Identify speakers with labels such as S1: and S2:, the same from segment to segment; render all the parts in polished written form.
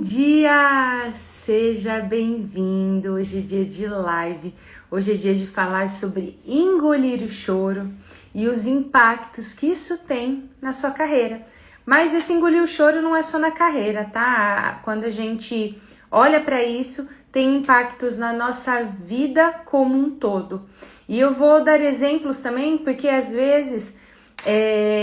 S1: Bom dia! Seja bem-vindo! Hoje é dia de live, hoje é dia de falar sobre engolir o choro e os impactos que isso tem na sua carreira. Mas esse engolir o choro não é só na carreira, tá? Quando a gente olha para isso, tem impactos na nossa vida como um todo. E eu vou dar exemplos também, porque às vezes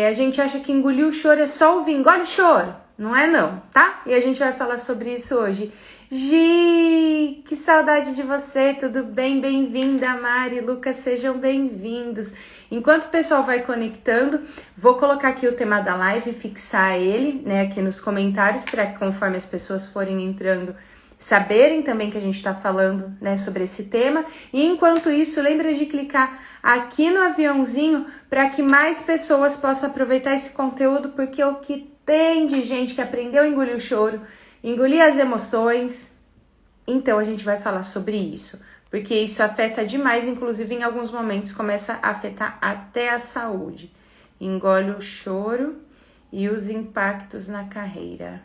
S1: a gente acha que engolir o choro é só ouvir, engole o choro. Não é não, tá? E a gente vai falar sobre isso hoje. Gi, que saudade de você, tudo bem? Bem-vinda, Mari, Lucas, sejam bem-vindos. Enquanto o pessoal vai conectando, vou colocar aqui o tema da live, fixar ele, né, aqui nos comentários, para que conforme as pessoas forem entrando, saberem também que a gente está falando, né, sobre esse tema. E enquanto isso, lembra de clicar aqui no aviãozinho para que mais pessoas possam aproveitar esse conteúdo, porque o que tem de gente que aprendeu a engolir o choro, engolir as emoções. Então a gente vai falar sobre isso, porque isso afeta demais, inclusive em alguns momentos começa a afetar até a saúde. Engole o choro e os impactos na carreira.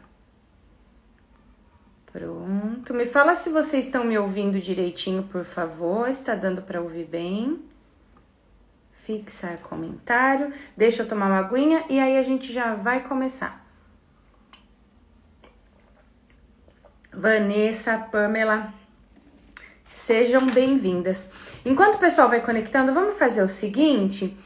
S1: Pronto, me fala se vocês estão me ouvindo direitinho, por favor, está dando para ouvir bem. Fixar comentário, deixa eu tomar uma aguinha e aí a gente já vai começar. Vanessa, Pamela, sejam bem-vindas. Enquanto o pessoal vai conectando, vamos fazer o seguinte,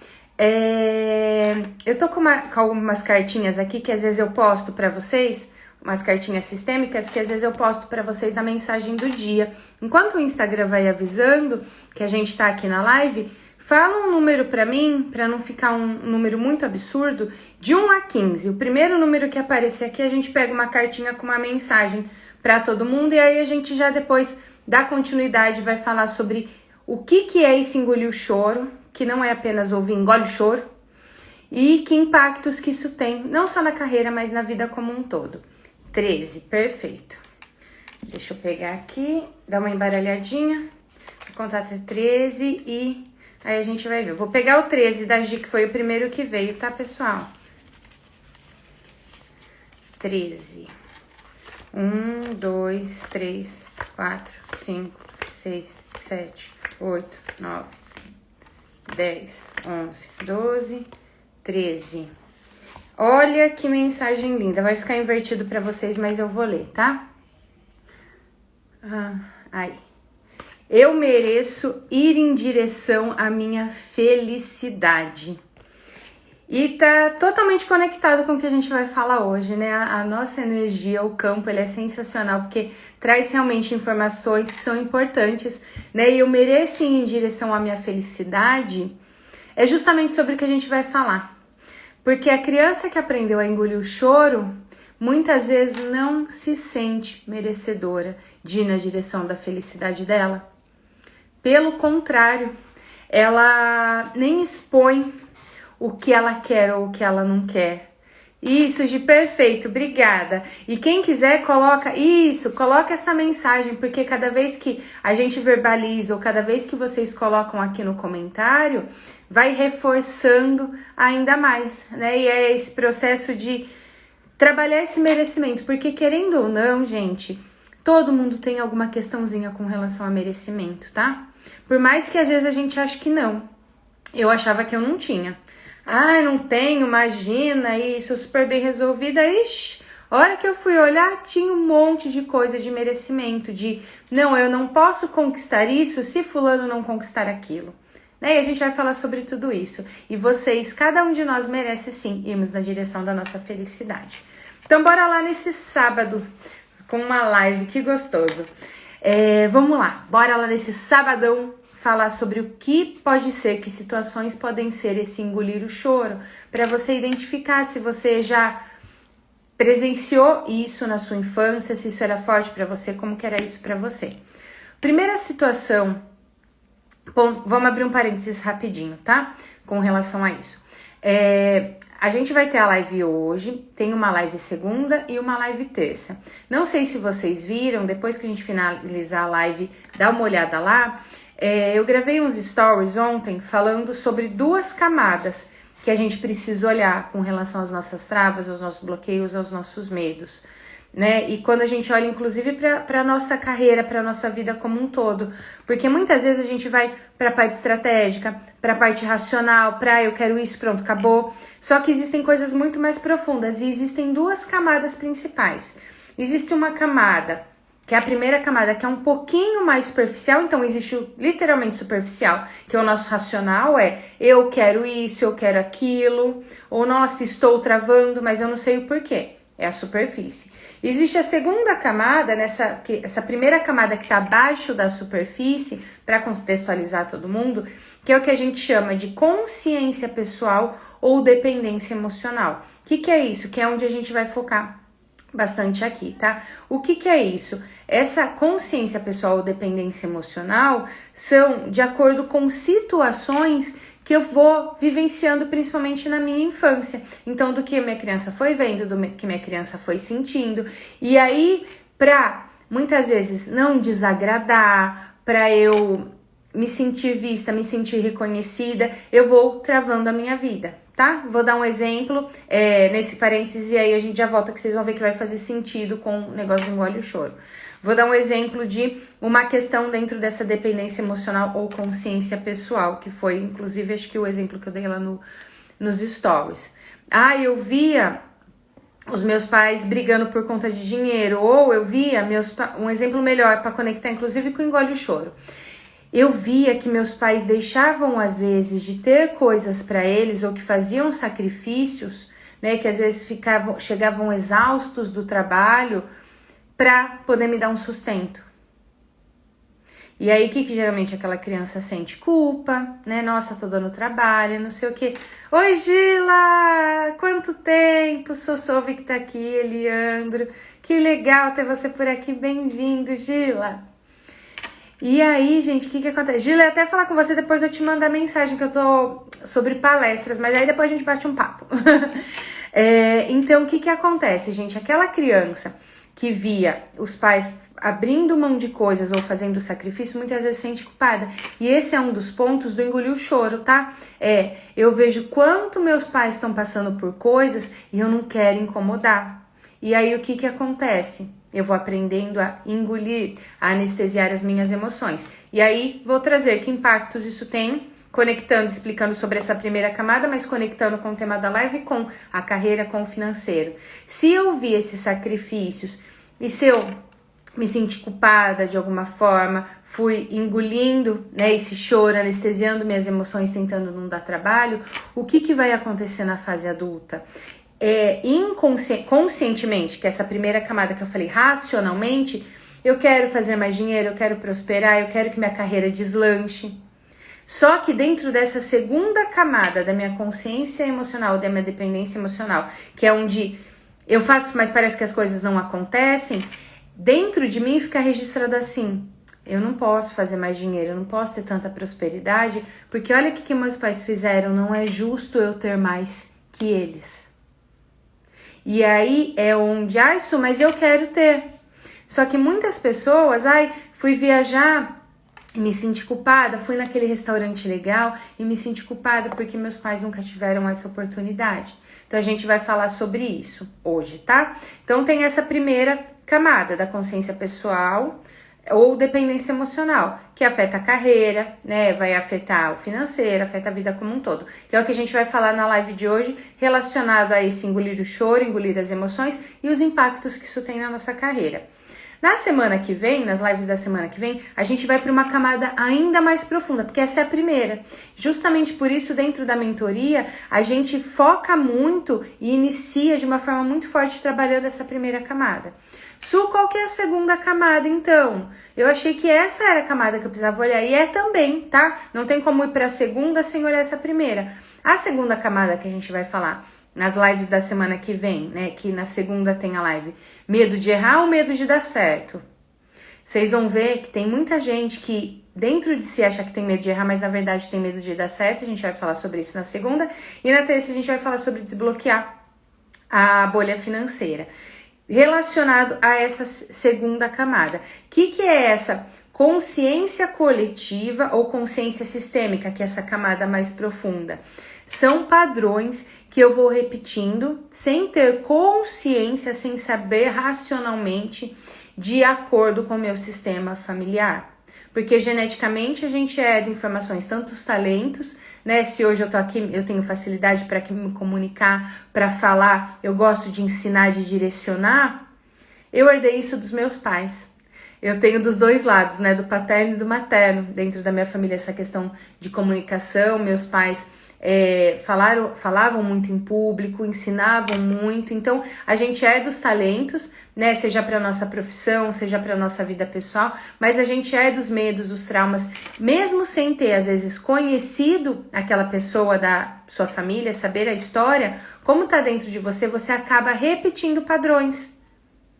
S1: eu tô com algumas cartinhas aqui que às vezes eu posto para vocês, umas cartinhas sistêmicas que às vezes eu posto para vocês na mensagem do dia. Enquanto o Instagram vai avisando que a gente tá aqui na live, fala um número para mim, para não ficar um número muito absurdo, de 1 a 15. O primeiro número que aparecer aqui, a gente pega uma cartinha com uma mensagem para todo mundo e aí a gente já depois dá continuidade, vai falar sobre o que é esse engolir o choro, que não é apenas ouvir engole o choro, e que impactos que isso tem, não só na carreira, mas na vida como um todo. 13, perfeito. Deixa eu pegar aqui, dar uma embaralhadinha, vou contar até 13 e aí a gente vai ver. Eu vou pegar o 13 da Gi, que foi o primeiro que veio, tá, pessoal? 13. 1, 2, 3, 4, 5, 6, 7, 8, 9, 10, 11, 12, 13. Olha que mensagem linda. Vai ficar invertido para vocês, mas eu vou ler, tá? Aí. Eu mereço ir em direção à minha felicidade. E tá totalmente conectado com o que a gente vai falar hoje, né? A nossa energia, o campo, ele é sensacional, porque traz realmente informações que são importantes, né? E eu mereço ir em direção à minha felicidade é justamente sobre o que a gente vai falar. Porque a criança que aprendeu a engolir o choro, muitas vezes não se sente merecedora de ir na direção da felicidade dela. Pelo contrário, ela nem expõe o que ela quer ou o que ela não quer. Isso, de perfeito, obrigada. E quem quiser, coloca essa mensagem, porque cada vez que a gente verbaliza ou cada vez que vocês colocam aqui no comentário, vai reforçando ainda mais, né? E é esse processo de trabalhar esse merecimento, porque querendo ou não, gente, todo mundo tem alguma questãozinha com relação a merecimento, tá? Por mais que às vezes a gente ache que não. Eu achava que eu não tinha. Ah, não tenho, imagina, isso super bem resolvida. Ixi, a hora que eu fui olhar, tinha um monte de coisa de merecimento, de não, eu não posso conquistar isso se fulano não conquistar aquilo. Né? E a gente vai falar sobre tudo isso. E vocês, cada um de nós merece sim irmos na direção da nossa felicidade. Então bora lá nesse sábado com uma live, que gostoso. Vamos lá, bora lá nesse sabadão falar sobre o que pode ser, que situações podem ser esse engolir o choro, para você identificar se você já presenciou isso na sua infância, se isso era forte para você, como que era isso para você. Primeira situação, bom, vamos abrir um parênteses rapidinho, tá? Com relação a isso. A gente vai ter a live hoje, tem uma live segunda e uma live terça. Não sei se vocês viram, depois que a gente finalizar a live, dá uma olhada lá. Eu gravei uns stories ontem falando sobre 2 camadas que a gente precisa olhar com relação às nossas travas, aos nossos bloqueios, aos nossos medos. né? E quando a gente olha, inclusive, para a nossa carreira, para a nossa vida como um todo. Porque muitas vezes a gente vai para a parte estratégica, para a parte racional, para eu quero isso, pronto, acabou. Só que existem coisas muito mais profundas e existem duas camadas principais. Existe uma camada, que é a primeira camada, que é um pouquinho mais superficial, então existe o literalmente superficial, que é o nosso racional, eu quero isso, eu quero aquilo, ou nossa, estou travando, mas eu não sei o porquê. É a superfície. Existe a segunda camada, essa primeira camada que está abaixo da superfície, para contextualizar todo mundo, que é o que a gente chama de consciência pessoal ou dependência emocional. O que é isso? Que é onde a gente vai focar bastante aqui, tá? O que é isso? Essa consciência pessoal ou dependência emocional são de acordo com situações que eu vou vivenciando principalmente na minha infância. Então, do que minha criança foi vendo, do que minha criança foi sentindo. E aí, pra muitas vezes não desagradar, pra eu me sentir vista, me sentir reconhecida, eu vou travando a minha vida, tá? Vou dar um exemplo nesse parênteses e aí a gente já volta que vocês vão ver que vai fazer sentido com o negócio do engole o choro. Vou dar um exemplo de uma questão dentro dessa dependência emocional ou consciência pessoal, que foi, inclusive, acho que o exemplo que eu dei lá nos stories. Eu via os meus pais brigando por conta de dinheiro, ou eu via um exemplo melhor para conectar, inclusive, com o engole o choro. Eu via que meus pais deixavam, às vezes, de ter coisas para eles, ou que faziam sacrifícios, né, que às vezes chegavam exaustos do trabalho, para poder me dar um sustento. E aí, o que geralmente aquela criança sente? Culpa, né? Nossa, tô dando trabalho, não sei o quê. Oi, Gila! Quanto tempo! Sossouve que tá aqui, Eliandro. Que legal ter você por aqui. Bem-vindo, Gila! E aí, gente, o que acontece? Gila, eu ia até falar com você, depois eu te mandar mensagem que eu tô sobre palestras, mas aí depois a gente bate um papo. Então, o que acontece, gente? Aquela criança que via os pais abrindo mão de coisas ou fazendo sacrifício, muitas vezes se sente culpada. E esse é um dos pontos do engolir o choro, tá? Eu vejo quanto meus pais estão passando por coisas e eu não quero incomodar. E aí, o que acontece? Eu vou aprendendo a engolir, a anestesiar as minhas emoções. E aí, vou trazer que impactos isso tem, conectando, explicando sobre essa primeira camada, mas conectando com o tema da live, com a carreira, com o financeiro. Se eu vi esses sacrifícios e se eu me senti culpada de alguma forma, fui engolindo, né, esse choro, anestesiando minhas emoções, tentando não dar trabalho, o que vai acontecer na fase adulta? Conscientemente, que é essa primeira camada que eu falei, racionalmente, eu quero fazer mais dinheiro, eu quero prosperar, eu quero que minha carreira deslanche. Só que dentro dessa segunda camada da minha consciência emocional, da minha dependência emocional, que é onde eu faço, mas parece que as coisas não acontecem, dentro de mim fica registrado assim: eu não posso fazer mais dinheiro, eu não posso ter tanta prosperidade, porque olha o que meus pais fizeram, não é justo eu ter mais que eles. E aí é onde, isso, mas eu quero ter. Só que muitas pessoas, fui viajar, me senti culpada, fui naquele restaurante legal e me senti culpada porque meus pais nunca tiveram essa oportunidade. Então a gente vai falar sobre isso hoje, tá? Então tem essa primeira camada da consciência pessoal ou dependência emocional, que afeta a carreira, né? Vai afetar o financeiro, afeta a vida como um todo. Que é o que a gente vai falar na live de hoje, relacionado a esse engolir o choro, engolir as emoções e os impactos que isso tem na nossa carreira. Na semana que vem, nas lives da semana que vem, a gente vai para uma camada ainda mais profunda, porque essa é a primeira. Justamente por isso, dentro da mentoria, a gente foca muito e inicia de uma forma muito forte trabalhando essa primeira camada. Su, qual que é a segunda camada, então? Eu achei que essa era a camada que eu precisava olhar, e é também, tá? Não tem como ir para a segunda sem olhar essa primeira. A segunda camada que a gente vai falar nas lives da semana que vem, né? Que na segunda tem a live medo de errar ou medo de dar certo. Vocês vão ver que tem muita gente que dentro de si acha que tem medo de errar, mas na verdade tem medo de dar certo. A gente vai falar sobre isso na segunda. E na terça a gente vai falar sobre desbloquear a bolha financeira. Relacionado a essa segunda camada. O que é essa consciência coletiva ou consciência sistêmica, que é essa camada mais profunda? São padrões que eu vou repetindo sem ter consciência, sem saber racionalmente, de acordo com o meu sistema familiar. Porque geneticamente a gente herda informações, tanto os talentos, né? Se hoje eu tô aqui, eu tenho facilidade para me comunicar, para falar, eu gosto de ensinar, de direcionar, eu herdei isso dos meus pais. Eu tenho dos dois lados, né? Do paterno e do materno, dentro da minha família, essa questão de comunicação. Meus pais falavam muito em público, ensinavam muito. Então, a gente é dos talentos, né? Seja para nossa profissão, seja para nossa vida pessoal, mas a gente é dos medos, dos traumas, mesmo sem ter, às vezes, conhecido aquela pessoa da sua família, saber a história, como tá dentro de você, você acaba repetindo padrões,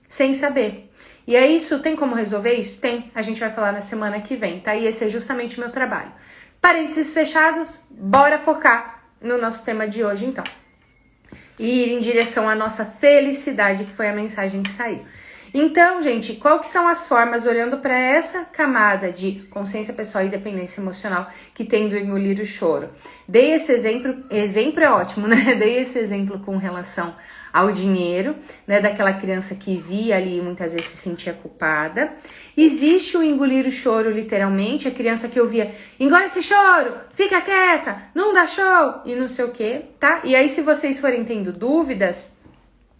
S1: sem saber. E aí, isso tem como resolver isso? Tem. A gente vai falar na semana que vem, tá? E esse é justamente o meu trabalho. Parênteses fechados, bora focar no nosso tema de hoje, então. E ir em direção à nossa felicidade, que foi a mensagem que saiu. Então, gente, qual que são as formas, olhando para essa camada de consciência pessoal e dependência emocional que tem do engolir o choro? Dei esse exemplo é ótimo, né? Dei esse exemplo com relação ao dinheiro, né? Daquela criança que via ali e muitas vezes se sentia culpada. Existe o engolir o choro, literalmente, a criança que ouvia, engole esse choro, fica quieta, não dá show, e não sei o que, tá? E aí, se vocês forem tendo dúvidas,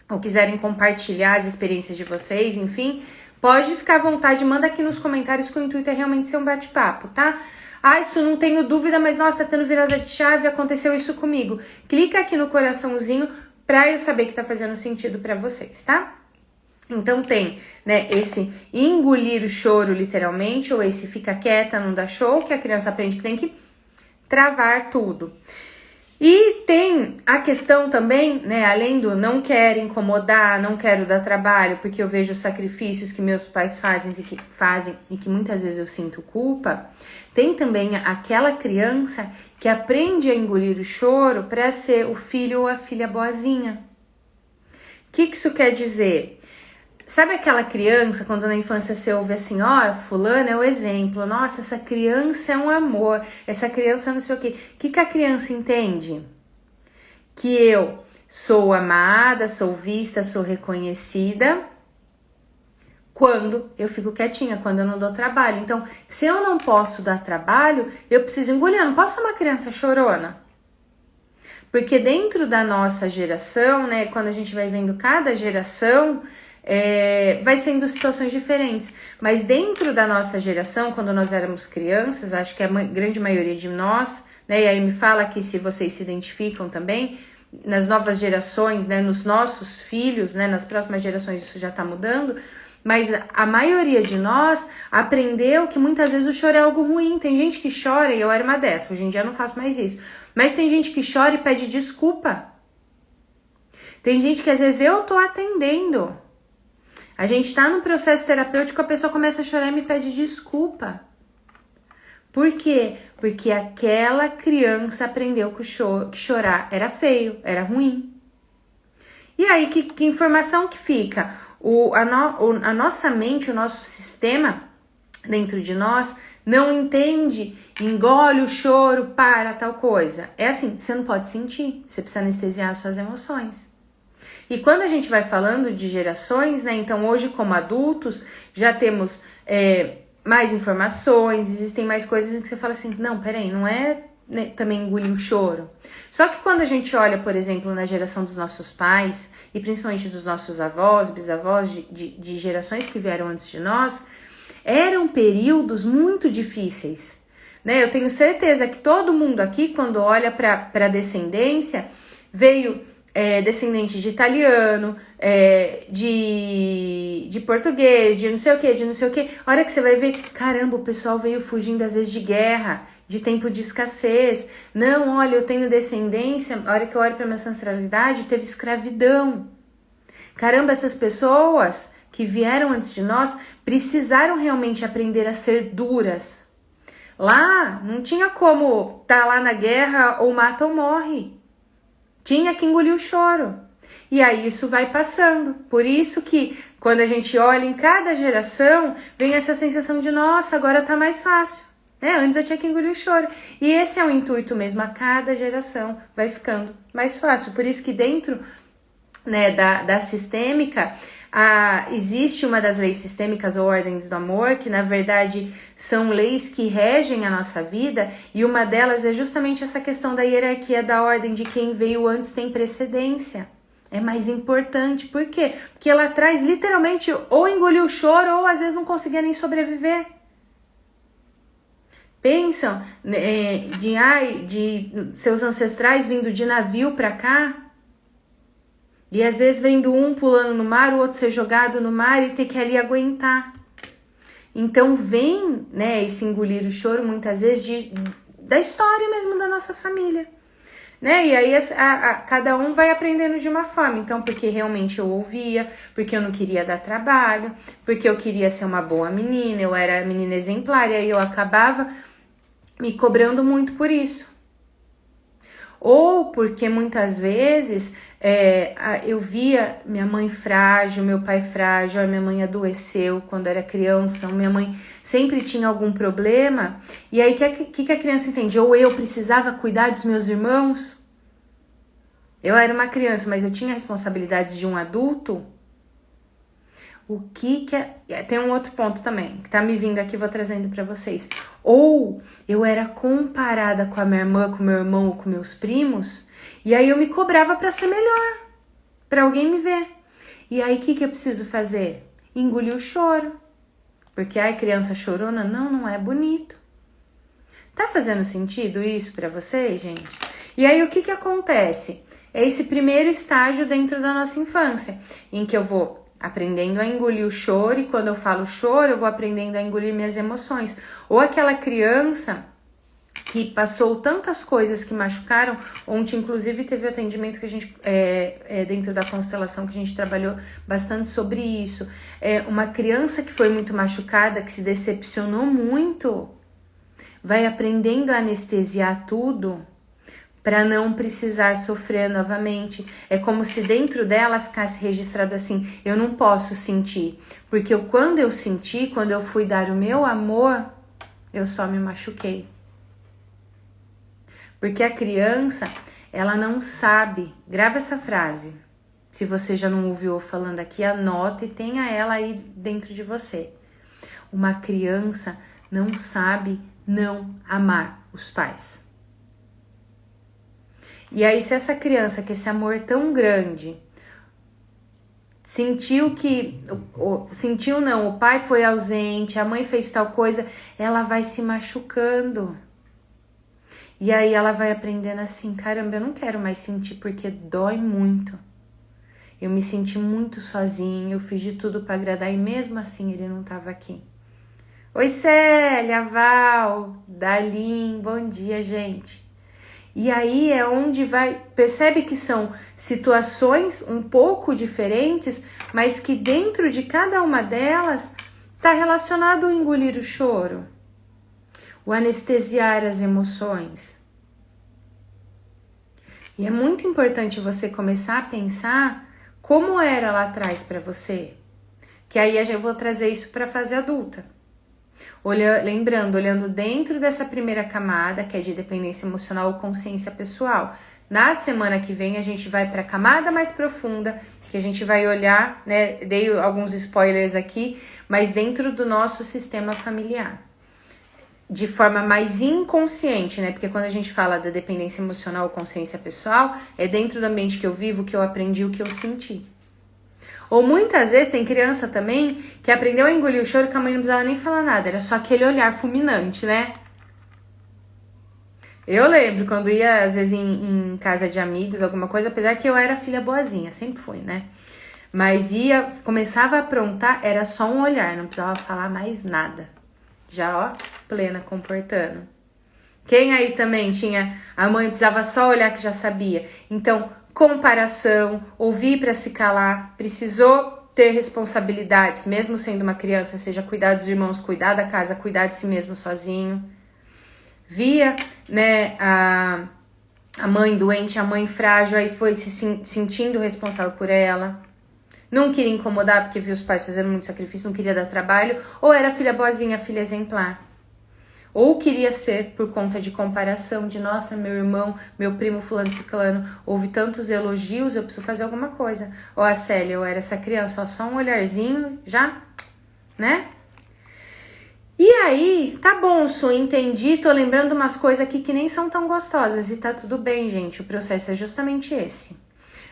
S1: ou quiserem compartilhar as experiências de vocês, enfim, pode ficar à vontade, manda aqui nos comentários que o intuito é realmente ser um bate-papo, tá? Ah, isso não tenho dúvida, mas nossa, tá tendo virada de chave, aconteceu isso comigo. Clica aqui no coraçãozinho pra eu saber que tá fazendo sentido pra vocês, tá? Então tem, né, esse engolir o choro, literalmente, ou esse fica quieta, não dá show, que a criança aprende que tem que travar tudo. E tem a questão também, né, além do não quero incomodar, não quero dar trabalho, porque eu vejo os sacrifícios que meus pais fazem e que muitas vezes eu sinto culpa, tem também aquela criança que aprende a engolir o choro para ser o filho ou a filha boazinha. O que isso quer dizer? Sabe aquela criança, quando na infância você ouve assim, ó, fulano é o exemplo, nossa, essa criança é um amor, essa criança não sei o quê. O que a criança entende? Que eu sou amada, sou vista, sou reconhecida quando eu fico quietinha, quando eu não dou trabalho. Então, se eu não posso dar trabalho, eu preciso engolir, eu não posso ser uma criança chorona. Porque dentro da nossa geração, né, quando a gente vai vendo cada geração, vai sendo situações diferentes, mas dentro da nossa geração, quando nós éramos crianças, acho que a grande maioria de nós, né, e aí me fala aqui se vocês se identificam também, nas novas gerações, né, nos nossos filhos, né, nas próximas gerações isso já tá mudando, mas a maioria de nós aprendeu que muitas vezes o choro é algo ruim. Tem gente que chora, e eu era uma dessas, hoje em dia eu não faço mais isso, mas tem gente que chora e pede desculpa. Tem gente que às vezes eu tô atendendo, a gente tá num processo terapêutico, a pessoa começa a chorar e me pede desculpa. Por quê? Porque aquela criança aprendeu que chorar era feio, era ruim. E aí, que informação que fica? A nossa mente, o nosso sistema dentro de nós não entende, engole o choro para tal coisa. É assim, você não pode sentir, você precisa anestesiar as suas emoções. E quando a gente vai falando de gerações, né? Então hoje como adultos já temos mais informações, existem mais coisas em que você fala assim, não, peraí, não é, né, também engolir o choro. Só que quando a gente olha, por exemplo, na geração dos nossos pais, e principalmente dos nossos avós, bisavós, de gerações que vieram antes de nós, eram períodos muito difíceis, né? Eu tenho certeza que todo mundo aqui, quando olha para a descendência, veio descendente de italiano, de português, de não sei o que. A hora que você vai ver, caramba, o pessoal veio fugindo às vezes de guerra, de tempo de escassez. Não, olha, eu tenho descendência, a hora que eu olho para minha ancestralidade, teve escravidão. Caramba, essas pessoas que vieram antes de nós precisaram realmente aprender a ser duras. Lá, não tinha como tá lá na guerra, ou mata ou morre. Tinha que engolir o choro. E aí isso vai passando. Por isso que quando a gente olha em cada geração, vem essa sensação de, nossa, agora tá mais fácil. né? Antes eu tinha que engolir o choro. E esse é o intuito mesmo, a cada geração vai ficando mais fácil. Por isso que dentro, né, da sistêmica, existe uma das leis sistêmicas, ou ordens do amor, que na verdade são leis que regem a nossa vida, e uma delas é justamente essa questão da hierarquia da ordem, de quem veio antes tem precedência. É mais importante, por quê? Porque ela traz literalmente ou engolir o choro, ou às vezes não conseguia nem sobreviver. Pensam de seus ancestrais vindo de navio para cá, e às vezes vendo um pulando no mar, o outro ser jogado no mar e ter que ali aguentar. Então vem, né, esse engolir o choro muitas vezes da história mesmo da nossa família, né? E aí cada um vai aprendendo de uma forma. Então, porque realmente eu ouvia, porque eu não queria dar trabalho, porque eu queria ser uma boa menina, eu era menina exemplar, e aí eu acabava me cobrando muito por isso. Ou porque muitas vezes eu via minha mãe frágil, meu pai frágil, a minha mãe adoeceu quando era criança, minha mãe sempre tinha algum problema, e aí o que a criança entende? Ou eu precisava cuidar dos meus irmãos, eu era uma criança, mas eu tinha responsabilidades de um adulto. Tem um outro ponto também, que tá me vindo aqui, vou trazendo pra vocês. Ou eu era comparada com a minha irmã, com meu irmão ou com meus primos, e aí eu me cobrava pra ser melhor, pra alguém me ver. E aí o que eu preciso fazer? Engolir o choro. Porque, criança chorona, não é bonito. Tá fazendo sentido isso pra vocês, gente? E aí o que acontece? É esse primeiro estágio dentro da nossa infância, em que eu vou aprendendo a engolir o choro, e quando eu falo choro, eu vou aprendendo a engolir minhas emoções. Ou aquela criança que passou tantas coisas que machucaram. Ontem, inclusive, teve o atendimento que a gente, dentro da constelação, que a gente trabalhou bastante sobre isso. Uma criança que foi muito machucada, que se decepcionou muito, vai aprendendo a anestesiar tudo para não precisar sofrer novamente. É como se dentro dela ficasse registrado assim: eu não posso sentir, porque quando eu senti, quando eu fui dar o meu amor, eu só me machuquei. Porque a criança, ela não sabe, grava essa frase, se você já não ouviu eu falando aqui, anota e tenha ela aí dentro de você. Uma criança não sabe não amar os pais. E aí, se essa criança, que esse amor tão grande, sentiu não, o pai foi ausente, a mãe fez tal coisa, ela vai se machucando. E aí ela vai aprendendo assim: caramba, eu não quero mais sentir porque dói muito. Eu me senti muito sozinha, eu fiz de tudo para agradar e mesmo assim ele não estava aqui. Oi, Célia, Val, Dalim, bom dia, gente. E aí é onde percebe que são situações um pouco diferentes, mas que dentro de cada uma delas está relacionado ao engolir o choro, o anestesiar as emoções. E é muito importante você começar a pensar como era lá atrás para você, que aí eu vou trazer isso para a fase adulta. Olhando dentro dessa primeira camada, que é de dependência emocional ou consciência pessoal. Na semana que vem a gente vai para a camada mais profunda, que a gente vai olhar, né? Dei alguns spoilers aqui, mas dentro do nosso sistema familiar. De forma mais inconsciente, né? Porque quando a gente fala da dependência emocional ou consciência pessoal, é dentro do ambiente que eu vivo, que eu aprendi, o que eu senti. Ou muitas vezes tem criança também que aprendeu a engolir o choro, que a mãe não precisava nem falar nada, era só aquele olhar fulminante, né? Eu lembro quando ia, às vezes, em casa de amigos, alguma coisa, apesar que eu era filha boazinha, sempre fui, né? Mas começava a aprontar, era só um olhar, não precisava falar mais nada. Já, ó, plena, comportando. Quem aí também tinha, a mãe precisava só olhar que já sabia. Então, comparação, ouvir para se calar, precisou ter responsabilidades, mesmo sendo uma criança, seja cuidar dos irmãos, cuidar da casa, cuidar de si mesmo sozinho. Via, né, a mãe doente, a mãe frágil, aí foi se sentindo responsável por ela. Não queria incomodar porque viu os pais fazendo muito sacrifício, não queria dar trabalho, ou era filha boazinha, filha exemplar. ou queria ser por conta de comparação, de nossa, meu irmão, meu primo fulano ciclano, houve tantos elogios, eu preciso fazer alguma coisa. Ó, a Célia, eu era essa criança, ó, só um olharzinho, já, né? E aí, tá bom, Su, entendi, tô lembrando umas coisas aqui que nem são tão gostosas e tá tudo bem, gente, o processo é justamente esse.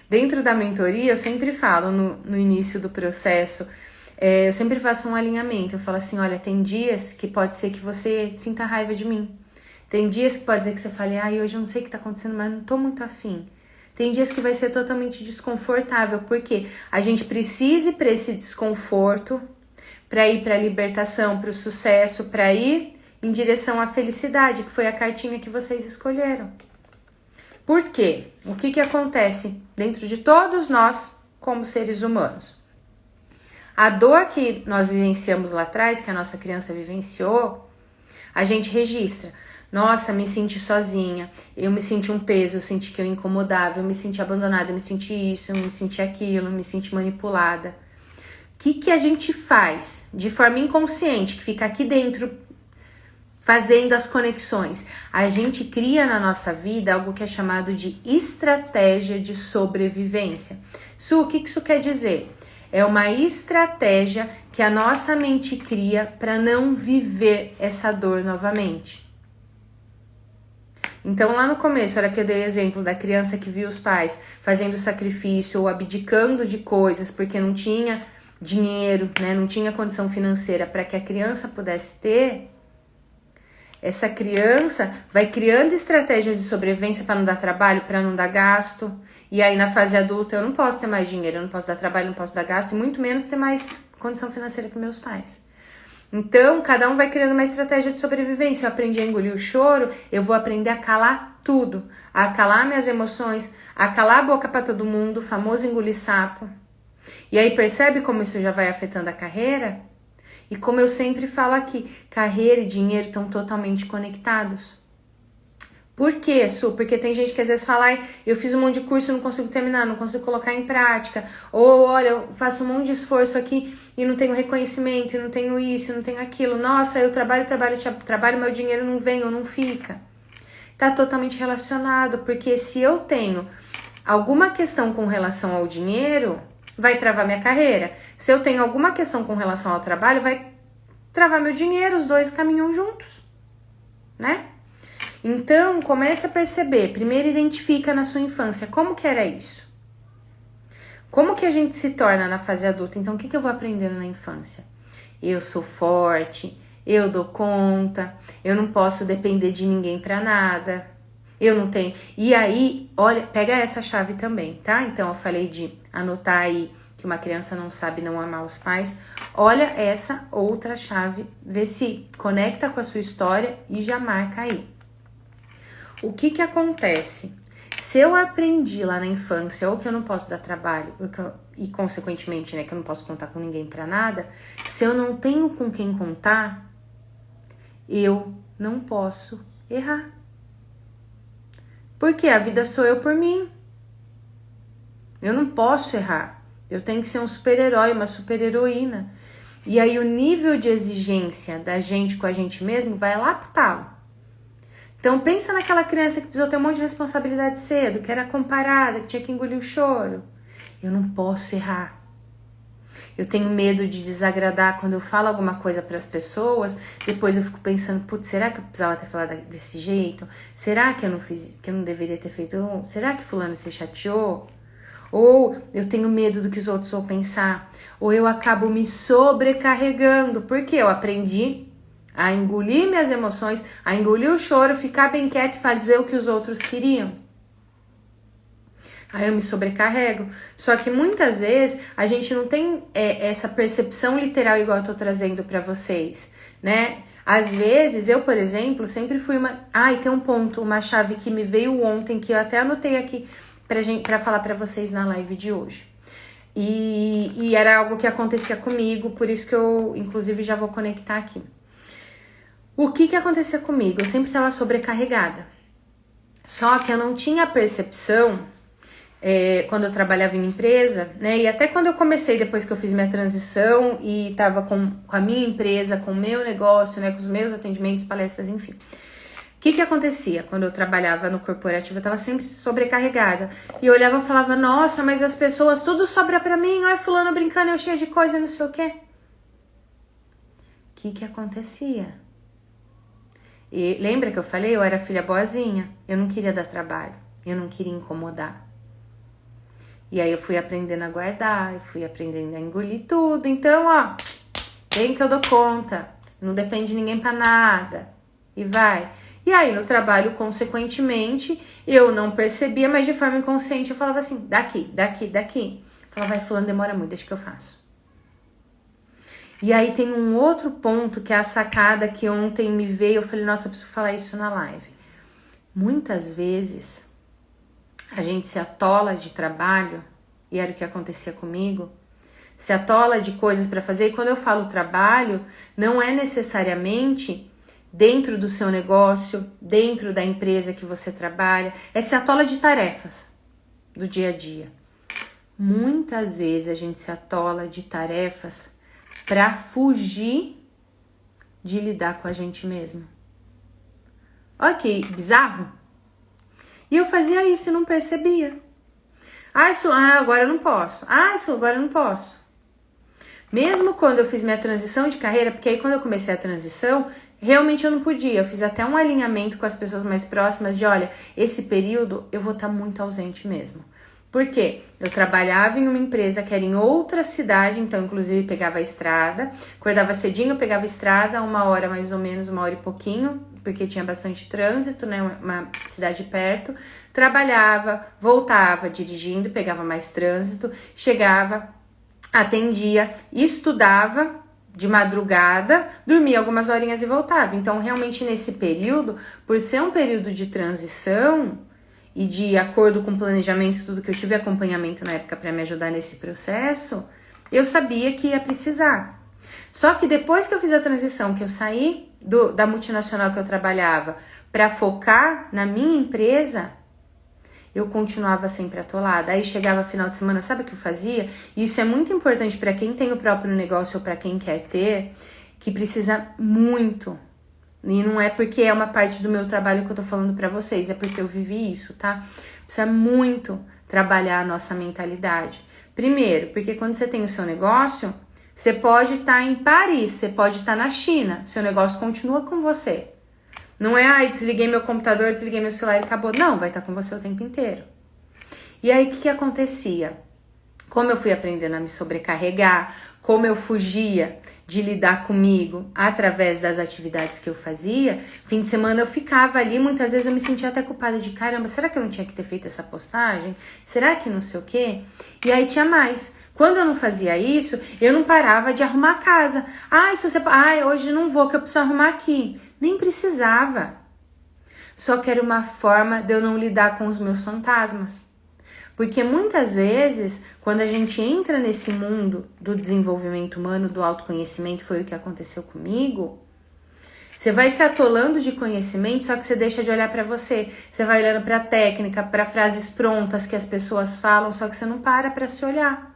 S1: Dentro da mentoria, eu sempre falo no início do processo, eu sempre faço um alinhamento, eu falo assim, olha, tem dias que pode ser que você sinta raiva de mim, tem dias que pode ser que você fale, ai, hoje eu não sei o que tá acontecendo, mas não tô muito afim. Tem dias que vai ser totalmente desconfortável, porque a gente precisa ir para esse desconforto, para ir para a libertação, para o sucesso, para ir em direção à felicidade, que foi a cartinha que vocês escolheram. Por quê? O que acontece dentro de todos nós como seres humanos? A dor que nós vivenciamos lá atrás, que a nossa criança vivenciou, a gente registra. Nossa, me senti sozinha, eu me senti um peso, eu senti que eu incomodava, eu me senti abandonada, eu me senti isso, eu me senti aquilo, eu me senti manipulada. O que a gente faz de forma inconsciente, que fica aqui dentro, fazendo as conexões? A gente cria na nossa vida algo que é chamado de estratégia de sobrevivência. Su, o que isso quer dizer? É uma estratégia que a nossa mente cria para não viver essa dor novamente. Então, lá no começo, era que eu dei o exemplo da criança que viu os pais fazendo sacrifício ou abdicando de coisas porque não tinha dinheiro, né? Não tinha condição financeira para que a criança pudesse ter. Essa criança vai criando estratégias de sobrevivência para não dar trabalho, para não dar gasto. E aí, na fase adulta, eu não posso ter mais dinheiro, eu não posso dar trabalho, não posso dar gasto, e muito menos ter mais condição financeira que meus pais. Então, cada um vai criando uma estratégia de sobrevivência. Eu aprendi a engolir o choro, eu vou aprender a calar tudo. A calar minhas emoções, a calar a boca para todo mundo, o famoso engolir sapo. E aí, percebe como isso já vai afetando a carreira? E como eu sempre falo aqui, carreira e dinheiro estão totalmente conectados. Por quê, Su? Porque tem gente que às vezes fala, eu fiz um monte de curso e não consigo terminar, não consigo colocar em prática. Ou, olha, eu faço um monte de esforço aqui e não tenho reconhecimento, e não tenho isso, e não tenho aquilo. Nossa, eu trabalho, meu dinheiro não vem ou não fica. Tá totalmente relacionado, porque se eu tenho alguma questão com relação ao dinheiro, vai travar minha carreira. Se eu tenho alguma questão com relação ao trabalho, vai travar meu dinheiro, os dois caminham juntos, né? Então, comece a perceber, primeiro identifica na sua infância, como que era isso? Como que a gente se torna na fase adulta? Então, o que eu vou aprendendo na infância? Eu sou forte, eu dou conta, eu não posso depender de ninguém pra nada, eu não tenho... E aí, olha, pega essa chave também, tá? Então, eu falei de anotar aí que uma criança não sabe não amar os pais. Olha essa outra chave, vê se conecta com a sua história e já marca aí. O que acontece? Se eu aprendi lá na infância, ou que eu não posso dar trabalho, e consequentemente, né, que eu não posso contar com ninguém pra nada, se eu não tenho com quem contar, eu não posso errar. Porque a vida sou eu por mim. Eu não posso errar. Eu tenho que ser um super-herói, uma super-heroína. E aí o nível de exigência da gente com a gente mesmo vai lá pro talo. Então pensa naquela criança que precisou ter um monte de responsabilidade cedo, que era comparada, que tinha que engolir o choro. Eu não posso errar. Eu tenho medo de desagradar quando eu falo alguma coisa para as pessoas, depois eu fico pensando, putz, será que eu precisava ter falado desse jeito? Será que eu não fiz, que eu não deveria ter feito? Será que fulano se chateou? Ou eu tenho medo do que os outros vão pensar, ou eu acabo me sobrecarregando, porque eu aprendi a engolir minhas emoções, a engolir o choro, ficar bem quieto e fazer o que os outros queriam. Aí eu me sobrecarrego. Só que muitas vezes a gente não tem essa percepção literal igual eu tô trazendo pra vocês, né? Às vezes, eu, por exemplo, sempre fui uma... e tem um ponto, uma chave que me veio ontem, que eu até anotei aqui pra falar pra vocês na live de hoje. E era algo que acontecia comigo, por isso que eu, inclusive, já vou conectar aqui. O que acontecia comigo? Eu sempre estava sobrecarregada. Só que eu não tinha a percepção quando eu trabalhava em empresa, né? E até quando eu comecei, depois que eu fiz minha transição e tava com a minha empresa, com o meu negócio, né? Com os meus atendimentos, palestras, enfim. O que acontecia quando eu trabalhava no corporativo? Eu tava sempre sobrecarregada. E eu olhava e falava, nossa, mas as pessoas, tudo sobra pra mim. Olha fulano brincando, eu cheia de coisa, não sei o quê. O que acontecia? E lembra que eu falei? Eu era filha boazinha. Eu não queria dar trabalho. Eu não queria incomodar. E aí eu fui aprendendo a guardar, eu fui aprendendo a engolir tudo. Então, ó, bem que eu dou conta. Não depende de ninguém pra nada. E vai. E aí no trabalho, consequentemente, eu não percebia, mas de forma inconsciente eu falava assim, daqui. Falava, vai fulano, demora muito, deixa que eu faço. E aí tem um outro ponto que é a sacada que ontem me veio, eu falei, nossa, eu preciso falar isso na live. Muitas vezes a gente se atola de trabalho, e era o que acontecia comigo, se atola de coisas para fazer, e quando eu falo trabalho, não é necessariamente dentro do seu negócio, dentro da empresa que você trabalha, é se atola de tarefas do dia a dia. Muitas vezes a gente se atola de tarefas para fugir de lidar com a gente mesmo. Olha que bizarro. E eu fazia isso e não percebia. Agora eu não posso. Agora eu não posso. Mesmo quando eu fiz minha transição de carreira, porque aí quando eu comecei a transição, realmente eu não podia. Eu fiz até um alinhamento com as pessoas mais próximas de, olha, esse período eu vou estar muito ausente mesmo. Por quê? Eu trabalhava em uma empresa que era em outra cidade, então inclusive pegava a estrada, acordava cedinho, pegava a estrada, 1 hora mais ou menos, 1 hora e pouquinho, porque tinha bastante trânsito, né, uma cidade perto, trabalhava, voltava dirigindo, pegava mais trânsito, chegava, atendia, estudava de madrugada, dormia algumas horinhas e voltava. Então realmente nesse período, por ser um período de transição, e de acordo com o planejamento, tudo que eu tive acompanhamento na época para me ajudar nesse processo, eu sabia que ia precisar. Só que depois que eu fiz a transição, que eu saí da multinacional que eu trabalhava para focar na minha empresa, eu continuava sempre atolada. Aí chegava final de semana, sabe o que eu fazia? E isso é muito importante para quem tem o próprio negócio ou para quem quer ter, que precisa muito. E não é porque é uma parte do meu trabalho que eu tô falando pra vocês, é porque eu vivi isso, tá? Precisa muito trabalhar a nossa mentalidade. Primeiro, porque quando você tem o seu negócio, você pode estar em Paris, você pode estar na China, seu negócio continua com você. Não é, desliguei meu computador, desliguei meu celular e acabou. Não, vai estar com você o tempo inteiro. E aí, o que acontecia? Como eu fui aprendendo a me sobrecarregar, como eu fugia de lidar comigo através das atividades que eu fazia, fim de semana eu ficava ali, muitas vezes eu me sentia até culpada de caramba, será que eu não tinha que ter feito essa postagem? Será que não sei o quê? E aí tinha mais. Quando eu não fazia isso, eu não parava de arrumar a casa. Hoje não vou, que eu preciso arrumar aqui. Nem precisava. Só que era uma forma de eu não lidar com os meus fantasmas. Porque muitas vezes, quando a gente entra nesse mundo do desenvolvimento humano, do autoconhecimento, foi o que aconteceu comigo, você vai se atolando de conhecimento, só que você deixa de olhar para você. Você vai olhando para técnica, para frases prontas que as pessoas falam, só que você não para se olhar.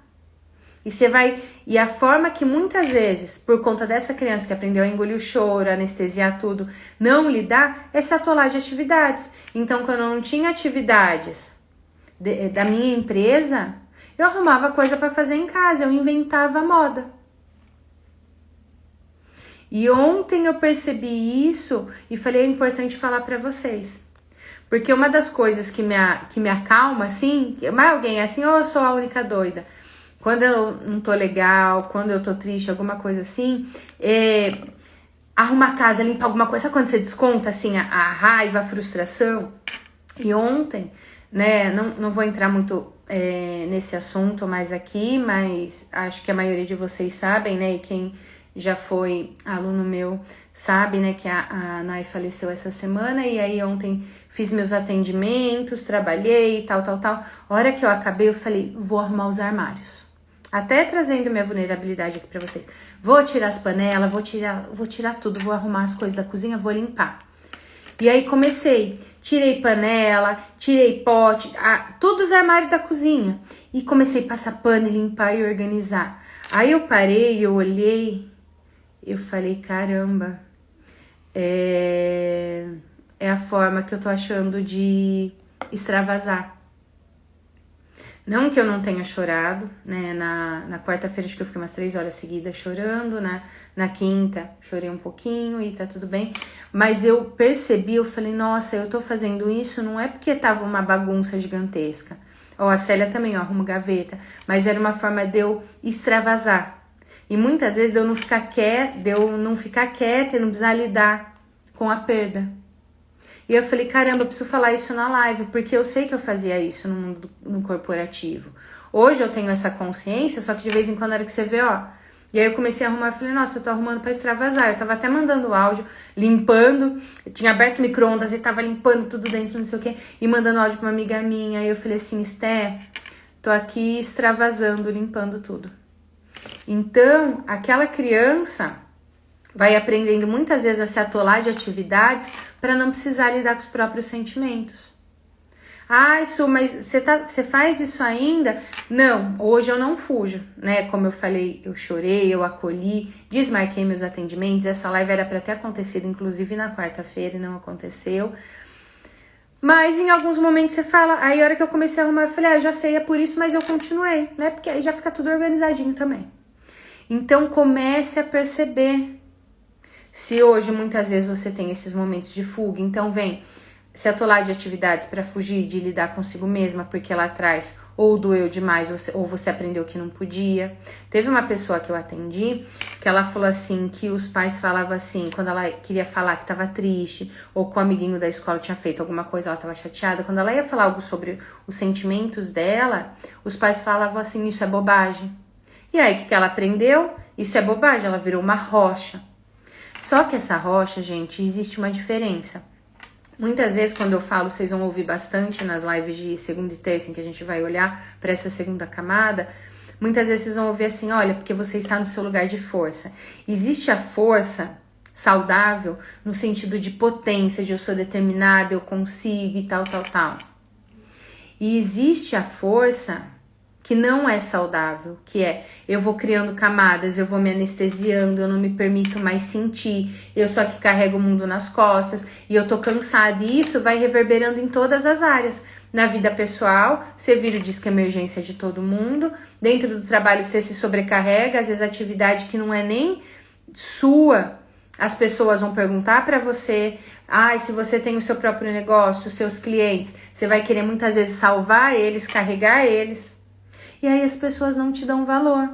S1: E a forma que muitas vezes, por conta dessa criança que aprendeu a engolir o choro, anestesiar tudo, não lidar, é se atolar de atividades. Então, quando eu não tinha atividades da minha empresa, eu arrumava coisa para fazer em casa, eu inventava moda. E ontem eu percebi isso e falei, é importante falar para vocês. Porque uma das coisas que me acalma, assim, mas alguém é assim, eu sou a única doida. Quando eu não tô legal, quando eu tô triste, alguma coisa assim, arrumar a casa, limpar alguma coisa, sabe quando você desconta, assim, a raiva, a frustração? E ontem, né, não vou entrar muito nesse assunto mais aqui, mas acho que a maioria de vocês sabem, né, e quem já foi aluno meu sabe, né, que a Nai faleceu essa semana, e aí ontem fiz meus atendimentos, trabalhei, tal. A hora que eu acabei, eu falei, vou arrumar os armários. Até trazendo minha vulnerabilidade aqui pra vocês. Vou tirar as panelas, vou tirar tudo, vou arrumar as coisas da cozinha, vou limpar. E aí comecei, tirei panela, tirei pote, todos os armários da cozinha. E comecei a passar pano e limpar e organizar. Aí eu parei, eu olhei, eu falei, caramba, é a forma que eu tô achando de extravasar. Não que eu não tenha chorado, né? Na quarta-feira acho que eu fiquei umas 3 horas seguidas chorando, né? Na quinta chorei um pouquinho e tá tudo bem. Mas eu percebi, eu falei, nossa, eu tô fazendo isso não é porque tava uma bagunça gigantesca. Ó, a Célia também, ó, arruma gaveta. Mas era uma forma de eu extravasar. E muitas vezes de eu não ficar quieta e não precisar lidar com a perda. E eu falei, caramba, eu preciso falar isso na live, porque eu sei que eu fazia isso no mundo no corporativo. Hoje eu tenho essa consciência, só que de vez em quando era que você vê, ó. E aí eu comecei a arrumar, eu falei, nossa, eu tô arrumando pra extravasar. Eu tava até mandando áudio, limpando, eu tinha aberto o micro-ondas e tava limpando tudo dentro, não sei o quê, e mandando áudio pra uma amiga minha. Aí eu falei assim, Esté, tô aqui extravasando, limpando tudo. Então, aquela criança vai aprendendo muitas vezes a se atolar de atividades para não precisar lidar com os próprios sentimentos. Ah, Su, mas você faz isso ainda? Não, hoje eu não fujo, né? Como eu falei, eu chorei, eu acolhi, desmarquei meus atendimentos. Essa live era para ter acontecido, inclusive, na quarta-feira e não aconteceu. Mas em alguns momentos você fala, aí a hora que eu comecei a arrumar, eu falei, eu já sei, é por isso, mas eu continuei, né? Porque aí já fica tudo organizadinho também. Então comece a perceber. Se hoje muitas vezes você tem esses momentos de fuga, então vem se atolar de atividades para fugir de lidar consigo mesma, porque lá atrás ou doeu demais ou você aprendeu que não podia. Teve uma pessoa que eu atendi que ela falou assim, que os pais falavam assim, quando ela queria falar que estava triste ou que o amiguinho da escola tinha feito alguma coisa, ela estava chateada, quando ela ia falar algo sobre os sentimentos dela, os pais falavam assim, isso é bobagem. E aí, o que ela aprendeu? Isso é bobagem, ela virou uma rocha. Só que essa rocha, gente, existe uma diferença. Muitas vezes, quando eu falo, vocês vão ouvir bastante nas lives de segunda e terça, em que a gente vai olhar para essa segunda camada, muitas vezes vocês vão ouvir assim, olha, porque você está no seu lugar de força. Existe a força saudável no sentido de potência, de eu sou determinada, eu consigo e tal, tal, tal. E existe a força que não é saudável, que é eu vou criando camadas, eu vou me anestesiando, eu não me permito mais sentir, eu só que carrego o mundo nas costas e eu tô cansada, e isso vai reverberando em todas as áreas. Na vida pessoal, você vira o disco emergência de todo mundo, dentro do trabalho você se sobrecarrega, às vezes atividade que não é nem sua, as pessoas vão perguntar para você, se você tem o seu próprio negócio, os seus clientes, você vai querer muitas vezes salvar eles, carregar eles. E aí as pessoas não te dão valor.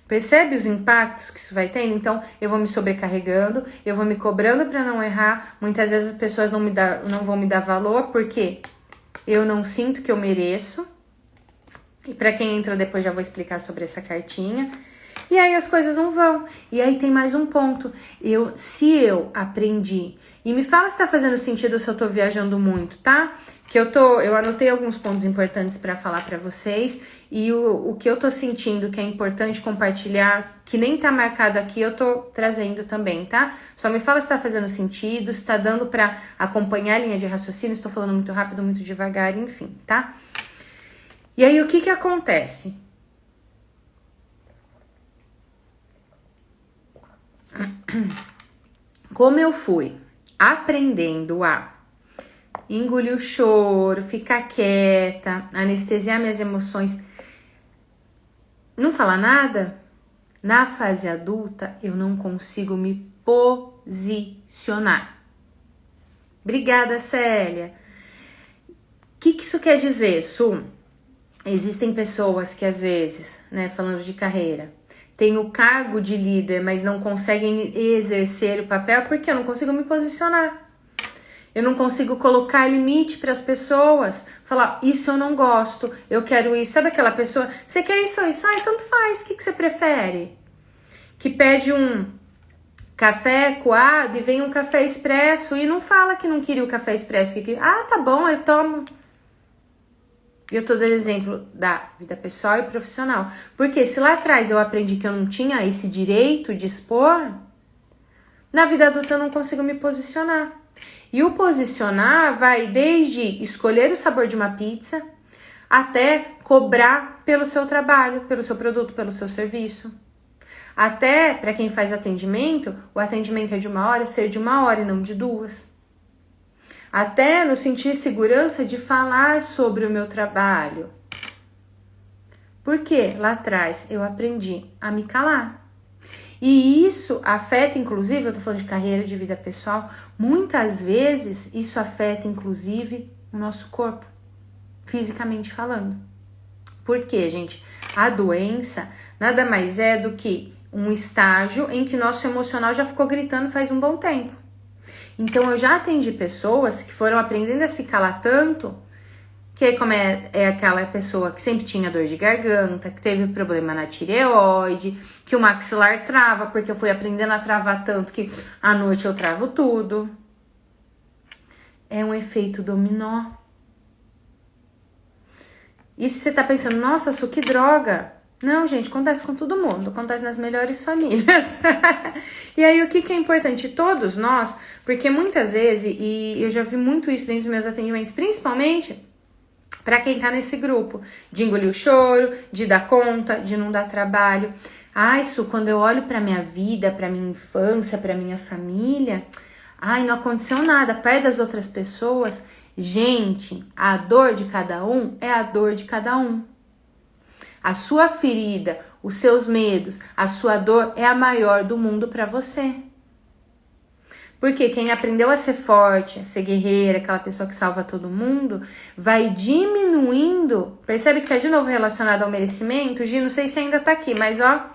S1: Percebe os impactos que isso vai tendo? Então, eu vou me sobrecarregando, eu vou me cobrando para não errar. Muitas vezes as pessoas não vão me dar valor porque eu não sinto que eu mereço. E para quem entrou depois já vou explicar sobre essa cartinha. E aí as coisas não vão. E aí tem mais um ponto. Se eu aprendi, e me fala se tá fazendo sentido ou se eu tô viajando muito, tá? Que eu anotei alguns pontos importantes para falar para vocês, e o que eu tô sentindo que é importante compartilhar, que nem tá marcado aqui, eu tô trazendo também, tá? Só me fala se tá fazendo sentido, se tá dando para acompanhar a linha de raciocínio, estou falando muito rápido, muito devagar, enfim, tá? E aí o que acontece? Como eu fui aprendendo a engolir o choro, ficar quieta, anestesiar minhas emoções, não falar nada, na fase adulta eu não consigo me posicionar. Obrigada, Célia. O que isso quer dizer, Su? Existem pessoas que às vezes, né, falando de carreira, têm o cargo de líder, mas não conseguem exercer o papel porque eu não consigo me posicionar. Eu não consigo colocar limite para as pessoas. Falar, isso eu não gosto, eu quero isso. Sabe aquela pessoa, você quer isso ou isso? Tanto faz, o que você prefere? Que pede um café coado e vem um café expresso e não fala que não queria o café expresso. Que queria. Tá bom, eu tomo. Eu tô dando exemplo da vida pessoal e profissional. Porque se lá atrás eu aprendi que eu não tinha esse direito de expor, Na vida adulta eu não consigo me posicionar. E o posicionar vai desde escolher o sabor de uma pizza até cobrar pelo seu trabalho, pelo seu produto, pelo seu serviço. Até, para quem faz atendimento, o atendimento é de 1 hora, ser de 1 hora e não de 2. Até no sentir segurança de falar sobre o meu trabalho. Porque lá atrás eu aprendi a me calar. E isso afeta, inclusive, eu tô falando de carreira, de vida pessoal, muitas vezes isso afeta, inclusive, o nosso corpo, fisicamente falando. Por quê, gente? A doença nada mais é do que um estágio em que nosso emocional já ficou gritando faz um bom tempo. Então, eu já atendi pessoas que foram aprendendo a se calar tanto, que como é aquela pessoa que sempre tinha dor de garganta, que teve problema na tireoide, que o maxilar trava, porque eu fui aprendendo a travar tanto que à noite eu travo tudo. É um efeito dominó. E se você tá pensando, nossa, Su, que droga. Não, gente, acontece com todo mundo, acontece nas melhores famílias. E aí, o que é importante? Todos nós, porque muitas vezes, e eu já vi muito isso dentro dos meus atendimentos, principalmente para quem tá nesse grupo, de engolir o choro, de dar conta, de não dar trabalho. Ai, Su, quando eu olho pra minha vida, pra minha infância, pra minha família, ai, não aconteceu nada, perto das outras pessoas. Gente, a dor de cada um é a dor de cada um. A sua ferida, os seus medos, a sua dor é a maior do mundo para você. Porque quem aprendeu a ser forte, a ser guerreira, aquela pessoa que salva todo mundo, vai diminuindo. Percebe que tá de novo relacionado ao merecimento? Gi, não sei se ainda tá aqui, mas ó,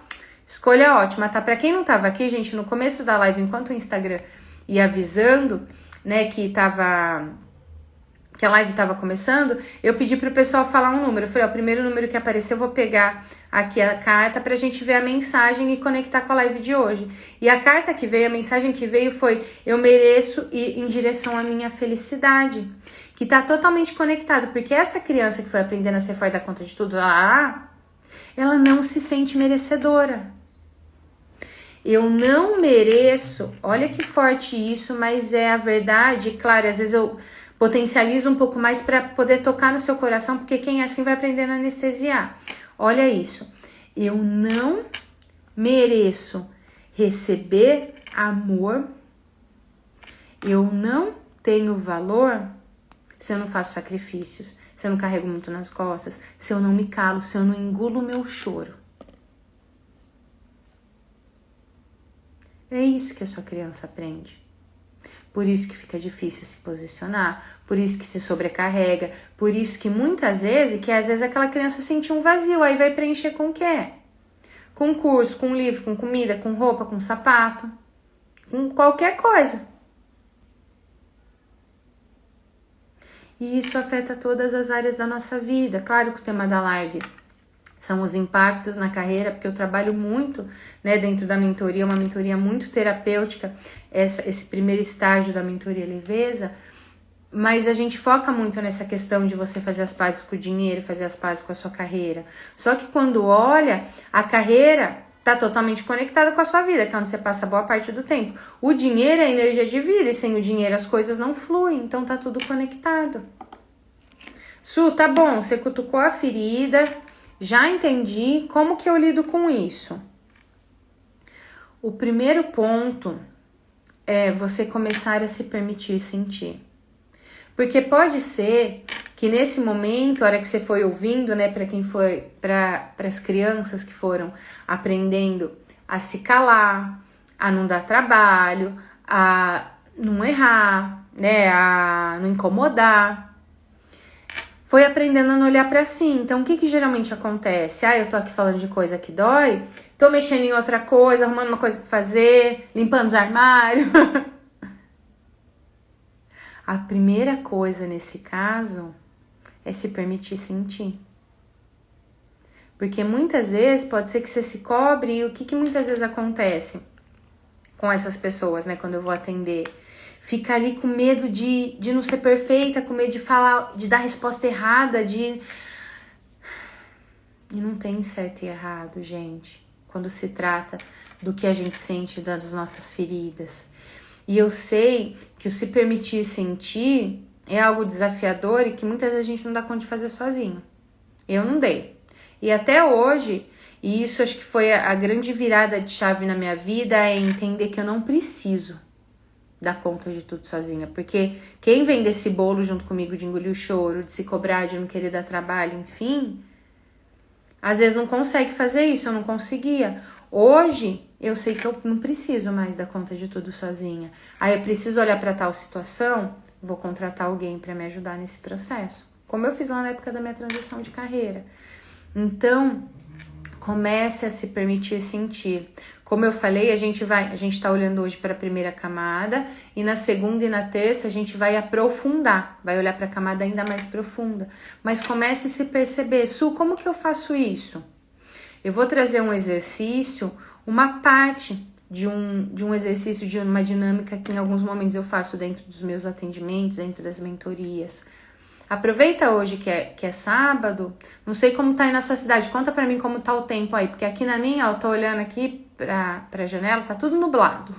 S1: escolha ótima, tá? Pra quem não tava aqui, gente, no começo da live, enquanto o Instagram ia avisando, né, que a live estava começando, eu pedi pro pessoal falar um número. Eu falei, ó, o primeiro número que aparecer, eu vou pegar aqui a carta pra gente ver a mensagem e conectar com a live de hoje. E a carta que veio, a mensagem que veio foi, eu mereço ir em direção à minha felicidade. Que tá totalmente conectado, porque essa criança que foi aprendendo a ser forte da conta de tudo, ela não se sente merecedora. Eu não mereço, olha que forte isso, mas é a verdade. Claro, às vezes eu potencializa um pouco mais para poder tocar no seu coração, porque quem é assim vai aprendendo a anestesiar. Olha isso. Eu não mereço receber amor. Eu não tenho valor se eu não faço sacrifícios, se eu não carrego muito nas costas, se eu não me calo, se eu não engulo o meu choro. É isso que a sua criança aprende. Por isso que fica difícil se posicionar, por isso que se sobrecarrega, por isso que muitas vezes, aquela criança sente um vazio, aí vai preencher com o quê? Com curso, com livro, com comida, com roupa, com sapato, com qualquer coisa. E isso afeta todas as áreas da nossa vida. Claro que o tema da live são os impactos na carreira, porque eu trabalho muito, né, dentro da mentoria, uma mentoria muito terapêutica, esse primeiro estágio da mentoria leveza, mas a gente foca muito nessa questão de você fazer as pazes com o dinheiro, fazer as pazes com a sua carreira. Só que quando olha, a carreira tá totalmente conectada com a sua vida, que é onde você passa boa parte do tempo. O dinheiro é a energia de vida, e sem o dinheiro as coisas não fluem, então tá tudo conectado. Su, tá bom, você cutucou a ferida, já entendi, como que eu lido com isso? O primeiro ponto é você começar a se permitir sentir. Porque pode ser que nesse momento, a hora que você foi ouvindo, né, para quem foi, para as crianças que foram aprendendo a se calar, a não dar trabalho, a não errar, né, a não incomodar, foi aprendendo a não olhar pra si. Então, o que geralmente acontece? Eu tô aqui falando de coisa que dói, tô mexendo em outra coisa, arrumando uma coisa pra fazer, limpando os armários. A primeira coisa nesse caso é se permitir sentir. Porque muitas vezes pode ser que você se cobre, e o que muitas vezes acontece com essas pessoas, né, quando eu vou atender? Fica ali com medo de não ser perfeita, com medo de falar, de dar resposta errada, E não tem certo e errado, gente. quando se trata do que a gente sente das nossas feridas. E eu sei que o se permitir sentir é algo desafiador e que muitas vezes a gente não dá conta de fazer sozinho. Eu não dei. E até hoje, e isso acho que foi a grande virada de chave na minha vida, é entender que eu não preciso dar conta de tudo sozinha. Porque quem vem desse bolo junto comigo de engolir o choro, de se cobrar, de não querer dar trabalho, enfim, às vezes não consegue fazer isso, eu não conseguia. Hoje, eu sei que eu não preciso mais dar conta de tudo sozinha. Aí eu preciso olhar para tal situação, vou contratar alguém para me ajudar nesse processo. Como eu fiz lá na época da minha transição de carreira. Então, comece a se permitir sentir. Como eu falei, a gente tá olhando hoje para a primeira camada e na segunda e na terça a gente vai aprofundar, vai olhar para a camada ainda mais profunda. Mas comece a se perceber, Su, como que eu faço isso? Eu vou trazer um exercício, uma parte de um exercício, de uma dinâmica que em alguns momentos eu faço dentro dos meus atendimentos, dentro das mentorias. Aproveita hoje que é sábado, não sei como tá aí na sua cidade, conta pra mim como tá o tempo aí, porque aqui na minha, ó, eu tô olhando aqui pra janela, tá tudo nublado.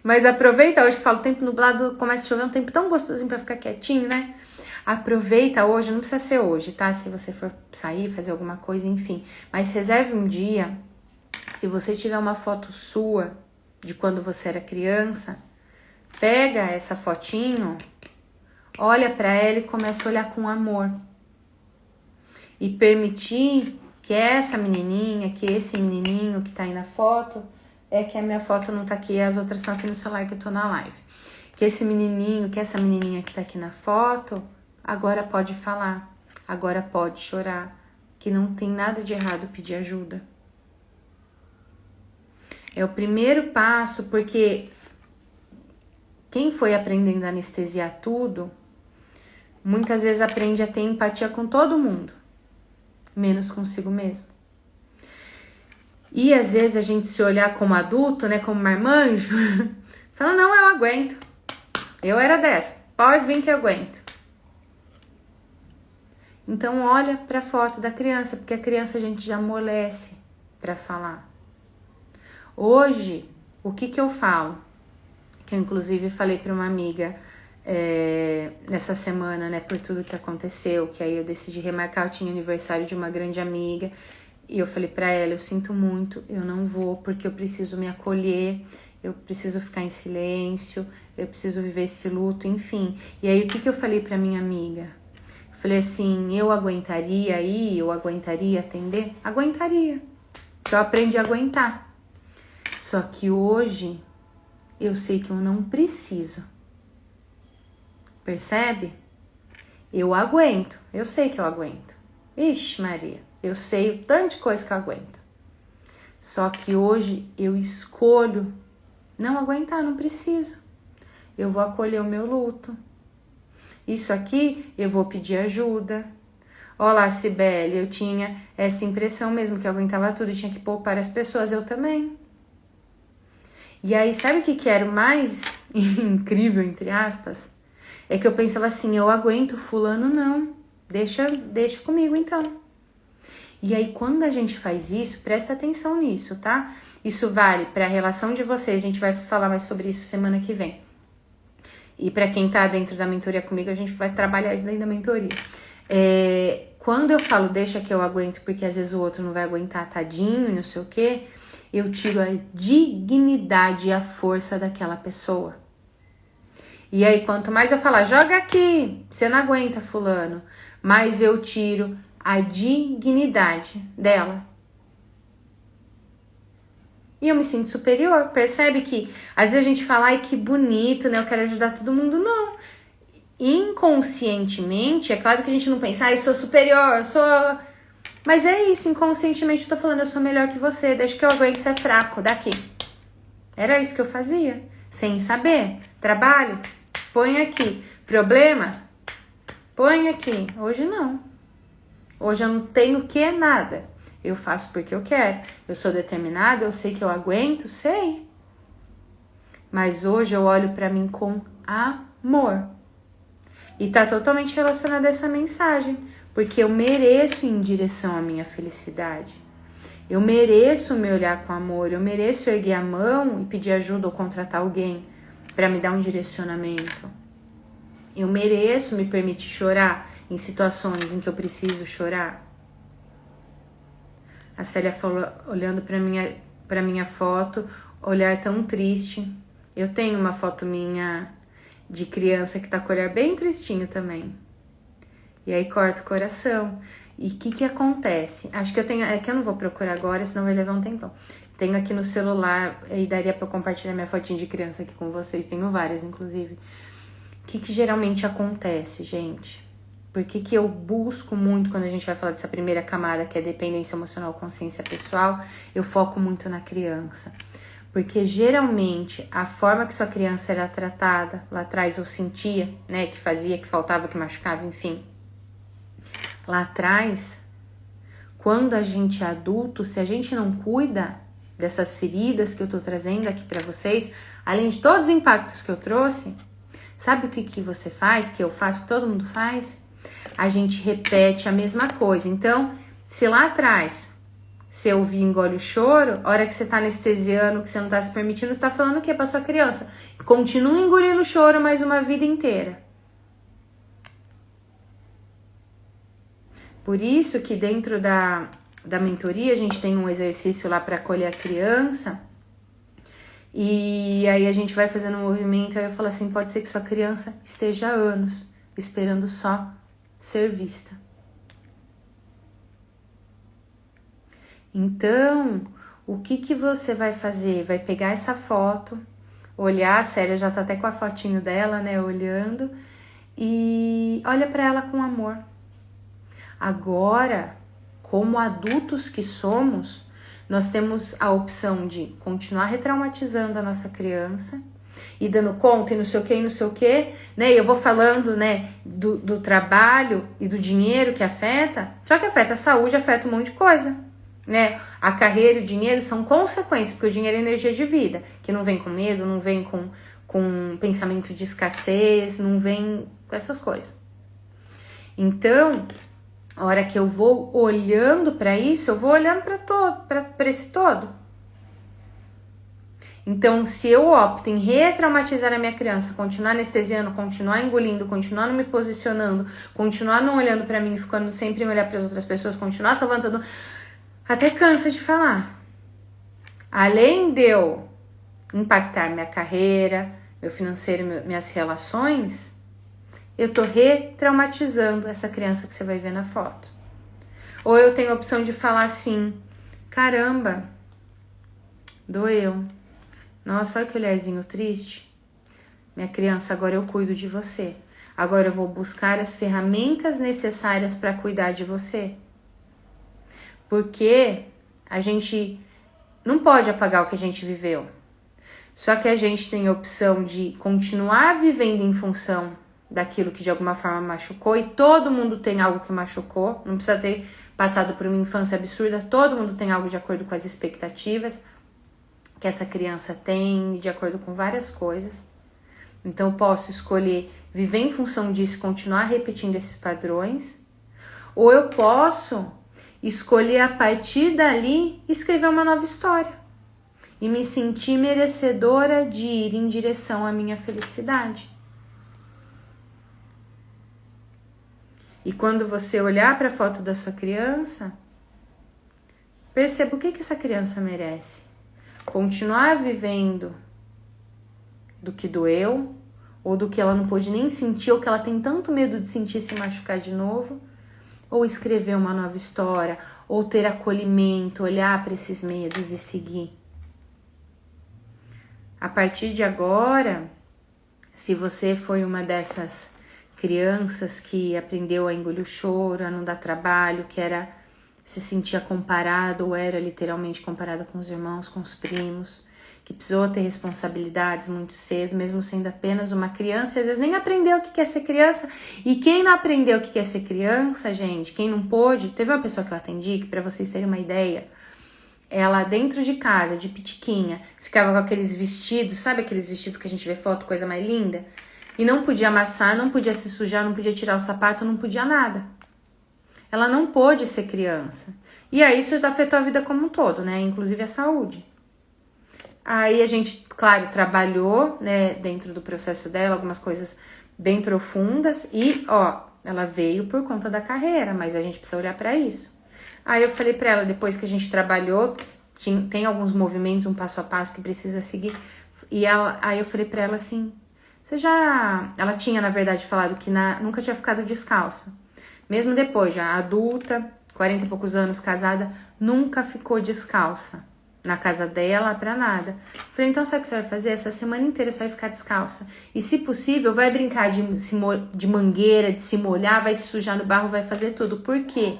S1: Mas aproveita hoje que falo tempo nublado, começa a chover, um tempo tão gostosinho pra ficar quietinho, né? Aproveita hoje, não precisa ser hoje, tá? Se você for sair, fazer alguma coisa, enfim. Mas reserve um dia, se você tiver uma foto sua de quando você era criança, pega essa fotinho, olha para ela e começa a olhar com amor. E permitir que essa menininha, que esse menininho que tá aí na foto, é que a minha foto não tá aqui, as outras estão aqui no celular que eu tô na live. Que esse menininho, que essa menininha que tá aqui na foto, agora pode falar, agora pode chorar, que não tem nada de errado pedir ajuda. É o primeiro passo, porque quem foi aprendendo a anestesiar tudo, muitas vezes aprende a ter empatia com todo mundo, menos consigo mesmo. E às vezes a gente se olhar como adulto, né, como marmanjo, fala, não, eu aguento. Eu era dessa, pode vir que eu aguento. Então olha para a foto da criança, porque a criança a gente já amolece para falar. Hoje, o que eu falo? Que eu inclusive falei para uma amiga nessa semana, né, por tudo que aconteceu, que aí eu decidi remarcar, eu tinha aniversário de uma grande amiga, e eu falei para ela, eu sinto muito, eu não vou, porque eu preciso me acolher, eu preciso ficar em silêncio, eu preciso viver esse luto, enfim. E aí o que eu falei para minha amiga? Eu falei assim, eu aguentaria ir, eu aguentaria atender? Aguentaria, eu aprendi a aguentar. Só que hoje eu sei que eu não preciso. Percebe? Eu aguento, eu sei que eu aguento. Ixi, Maria, eu sei o tanto de coisa que eu aguento. Só que hoje eu escolho não aguentar, não preciso. Eu vou acolher o meu luto. Isso aqui eu vou pedir ajuda. Olá, Cibele, eu tinha essa impressão mesmo que eu aguentava tudo e tinha que poupar as pessoas, eu também. E aí, sabe o que era o mais incrível, entre aspas? É que eu pensava assim, eu aguento fulano, não. Deixa comigo, então. E aí, quando a gente faz isso, presta atenção nisso, tá? Isso vale para a relação de vocês, a gente vai falar mais sobre isso semana que vem. E para quem tá dentro da mentoria comigo, a gente vai trabalhar isso dentro da mentoria. Quando eu falo, deixa que eu aguento, porque às vezes o outro não vai aguentar, tadinho, não sei o quê, eu tiro a dignidade e a força daquela pessoa. E aí, quanto mais eu falar, joga aqui, você não aguenta, fulano, mais eu tiro a dignidade dela. E eu me sinto superior. Percebe que às vezes a gente fala, ai, que bonito, né? Eu quero ajudar todo mundo. Não. Inconscientemente, é claro que a gente não pensa, ai, sou superior, eu sou... Mas é isso, inconscientemente eu tô falando, eu sou melhor que você, deixa que eu aguente ser fraco, daqui. Era isso que eu fazia, sem saber. Trabalho, põe aqui. Problema, põe aqui. Hoje não. Hoje eu não tenho que nada. Eu faço porque eu quero. Eu sou determinada, eu sei que eu aguento, sei. Mas hoje eu olho pra mim com amor. E tá totalmente relacionada a essa mensagem. Porque eu mereço ir em direção à minha felicidade. Eu mereço me olhar com amor, eu mereço erguer a mão e pedir ajuda ou contratar alguém para me dar um direcionamento. Eu mereço me permitir chorar em situações em que eu preciso chorar. A Célia falou, olhando para minha foto, olhar tão triste. Eu tenho uma foto minha de criança que tá com o olhar bem tristinho também. E aí corta o coração. E o que acontece? Acho que eu tenho... É que eu não vou procurar agora, senão vai levar um tempão. Tenho aqui no celular, e daria pra eu compartilhar minha fotinha de criança aqui com vocês. Tenho várias, inclusive. O que geralmente acontece, gente? Por que eu busco muito, quando a gente vai falar dessa primeira camada, que é dependência emocional, consciência pessoal, eu foco muito na criança. Porque geralmente a forma que sua criança era tratada lá atrás, ou sentia, né, que fazia, que faltava, que machucava, enfim. Lá atrás, quando a gente é adulto, se a gente não cuida dessas feridas que eu tô trazendo aqui pra vocês, além de todos os impactos que eu trouxe, sabe o que você faz, que eu faço, que todo mundo faz? A gente repete a mesma coisa. Então, se lá atrás você ouvir engole o choro, a hora que você tá anestesiando, que você não tá se permitindo, você tá falando o quê pra sua criança? Continua engolindo o choro mais uma vida inteira. Por isso que dentro da mentoria a gente tem um exercício lá para acolher a criança. E aí a gente vai fazendo um movimento, aí eu falo assim, pode ser que sua criança esteja há anos esperando só ser vista. Então, o que você vai fazer? Vai pegar essa foto, olhar, a Célia já tá até com a fotinho dela, né, olhando, e olha para ela com amor. Agora, como adultos que somos, nós temos a opção de continuar retraumatizando a nossa criança e dando conta e não sei o que, né? E eu vou falando, né, do trabalho e do dinheiro que afeta, só que afeta a saúde, afeta um monte de coisa, né? A carreira e o dinheiro são consequências, porque o dinheiro é energia de vida, que não vem com medo, não vem com pensamento de escassez, não vem com essas coisas. Então, a hora que eu vou olhando para isso, eu vou olhando para esse todo. Então, se eu opto em retraumatizar a minha criança, continuar anestesiando, continuar engolindo, continuar não me posicionando, continuar não olhando para mim, ficando sempre em olhar para as outras pessoas, continuar salvando todo, até cansa de falar. Além de eu impactar minha carreira, meu financeiro, minhas relações, eu tô retraumatizando essa criança que você vai ver na foto. Ou eu tenho a opção de falar assim, caramba, doeu. Nossa, olha que olharzinho triste. Minha criança, agora eu cuido de você. Agora eu vou buscar as ferramentas necessárias para cuidar de você. Porque a gente não pode apagar o que a gente viveu. Só que a gente tem a opção de continuar vivendo em função daquilo que de alguma forma machucou, e todo mundo tem algo que machucou, não precisa ter passado por uma infância absurda, todo mundo tem algo de acordo com as expectativas que essa criança tem, de acordo com várias coisas. Então eu posso escolher viver em função disso, continuar repetindo esses padrões, ou eu posso escolher a partir dali escrever uma nova história e me sentir merecedora de ir em direção à minha felicidade. E quando você olhar para a foto da sua criança, perceba o que essa criança merece. Continuar vivendo do que doeu, ou do que ela não pôde nem sentir, ou que ela tem tanto medo de sentir se machucar de novo, ou escrever uma nova história, ou ter acolhimento, olhar para esses medos e seguir. A partir de agora, se você foi uma dessas crianças que aprendeu a engolir o choro, a não dar trabalho, que se sentia comparado ou era literalmente comparada com os irmãos, com os primos, que precisou ter responsabilidades muito cedo, mesmo sendo apenas uma criança, e às vezes nem aprendeu o que é ser criança. E quem não aprendeu o que é ser criança, gente, quem não pôde, teve uma pessoa que eu atendi, que para vocês terem uma ideia, ela dentro de casa, de pitiquinha, ficava com aqueles vestidos, sabe aqueles vestidos que a gente vê foto, coisa mais linda? E não podia amassar, não podia se sujar, não podia tirar o sapato, não podia nada. ela não pôde ser criança. E aí isso afetou a vida como um todo, né? Inclusive a saúde. Aí a gente, claro, trabalhou, né, dentro do processo dela, algumas coisas bem profundas. E, ó, ela veio por conta da carreira, mas a gente precisa olhar para isso. Aí eu falei para ela, depois que a gente trabalhou, tem alguns movimentos, um passo a passo que precisa seguir. E aí eu falei para ela assim, ela tinha, na verdade, falado que nunca tinha ficado descalça. Mesmo depois, já adulta, 40 e poucos anos, casada, nunca ficou descalça. Na casa dela, pra nada. Falei, então sabe o que você vai fazer? Essa semana inteira você vai ficar descalça. E se possível, vai brincar de mangueira, de se molhar, vai se sujar no barro, vai fazer tudo. Por quê?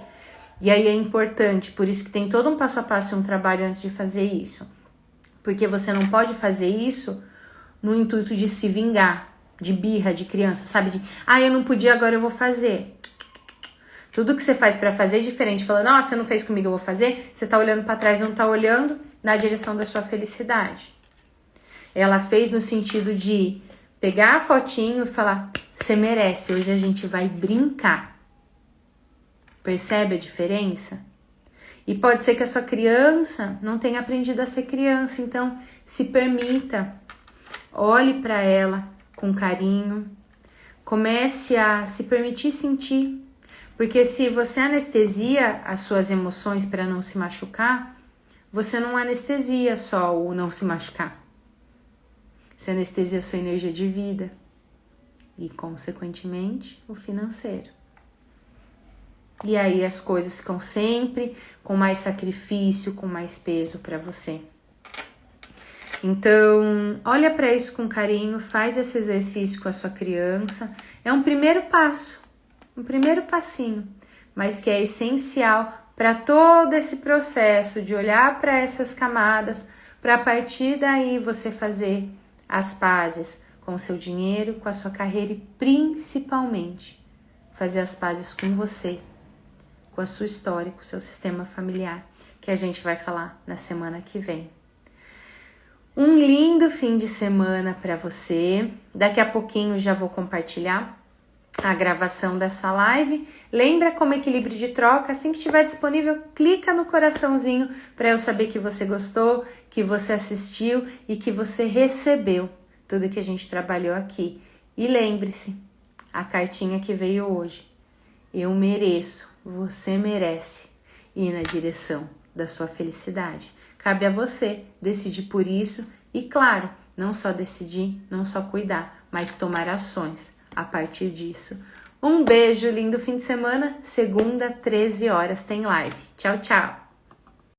S1: E aí é importante, por isso que tem todo um passo a passo e um trabalho antes de fazer isso. Porque você não pode fazer isso no intuito de se vingar, de birra, de criança, sabe? Eu não podia, agora eu vou fazer. Tudo que você faz pra fazer é diferente. Falando, nossa, você não fez comigo, eu vou fazer. Você tá olhando pra trás, não tá olhando na direção da sua felicidade. Ela fez no sentido de pegar a fotinho e falar, você merece, hoje a gente vai brincar. Percebe a diferença? E pode ser que a sua criança não tenha aprendido a ser criança, então se permita, olhe para ela com carinho, comece a se permitir sentir, porque se você anestesia as suas emoções para não se machucar, você não anestesia só o não se machucar, você anestesia a sua energia de vida e, consequentemente, o financeiro. E aí as coisas ficam sempre com mais sacrifício, com mais peso para você. Então, olha para isso com carinho, faz esse exercício com a sua criança. É um primeiro passo, um primeiro passinho, mas que é essencial para todo esse processo de olhar para essas camadas, para a partir daí você fazer as pazes com o seu dinheiro, com a sua carreira e principalmente fazer as pazes com você, com a sua história, com o seu sistema familiar, que a gente vai falar na semana que vem. Um lindo fim de semana para você. Daqui a pouquinho já vou compartilhar a gravação dessa live. Lembra como equilíbrio de troca, assim que estiver disponível, clica no coraçãozinho para eu saber que você gostou, que você assistiu e que você recebeu tudo que a gente trabalhou aqui. E lembre-se, a cartinha que veio hoje. Eu mereço, você merece ir na direção da sua felicidade. Cabe a você decidir por isso e, claro, não só decidir, não só cuidar, mas tomar ações a partir disso. Um beijo, lindo fim de semana. Segunda, 13 horas, tem live. Tchau, tchau!